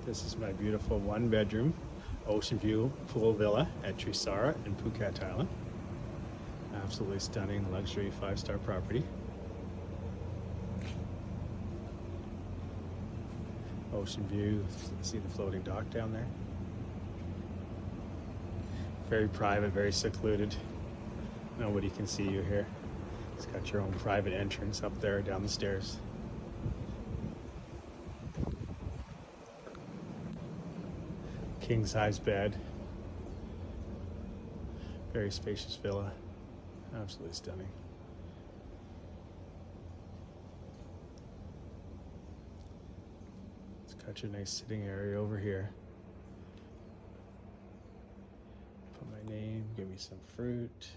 This is my beautiful one-bedroom ocean view pool villa at Trisara in Phuket, Thailand. Absolutely stunning luxury 5-star property. Ocean view, see the floating dock down there. Very private, very secluded. Nobody can see you here. It's got your own private entrance up there down the stairs. King size bed. Very spacious villa. Absolutely stunning. It's got your nice sitting area over here. Put my name, give me some fruit.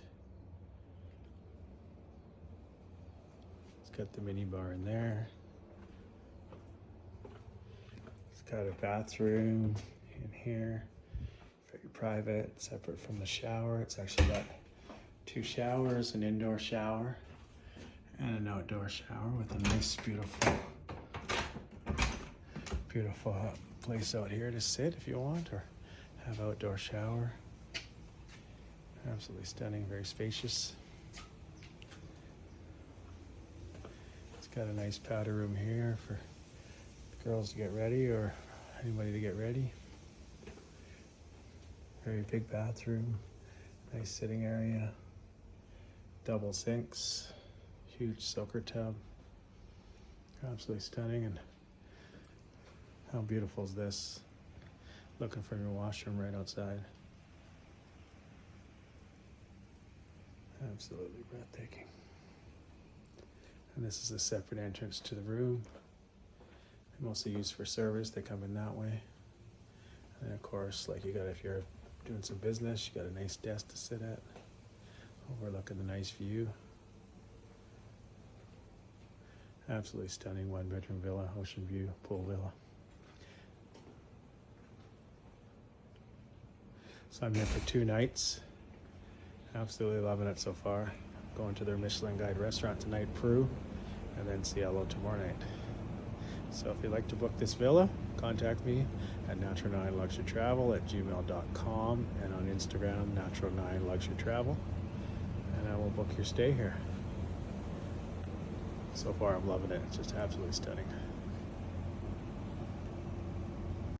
It's got the mini bar in there. It's got a bathroom in here, very private, separate from the shower. It's actually got 2 showers, an indoor shower and an outdoor shower with a nice, beautiful place out here to sit if you want, or have outdoor shower. Absolutely stunning, very spacious. It's got a nice powder room here for girls to get ready or anybody to get ready. Very big bathroom, nice sitting area, double sinks, huge soaker tub. Absolutely stunning. And how beautiful is this? Looking for your washroom right outside. Absolutely breathtaking. And this is a separate entrance to the room. Mostly used for service, they come in that way. And of course, like you got, if you're doing some business, you got a nice desk to sit at, overlooking the nice view. Absolutely stunning 1-bedroom villa, ocean view pool villa. So I'm here for 2 nights. Absolutely loving it so far. Going to their Michelin Guide restaurant tonight, Peru, and then Cielo tomorrow night. So if you'd like to book this villa, contact me at natural9luxurytravel@gmail.com and on Instagram, natural9luxurytravel, and I will book your stay here. So far I'm loving it. It's just absolutely stunning.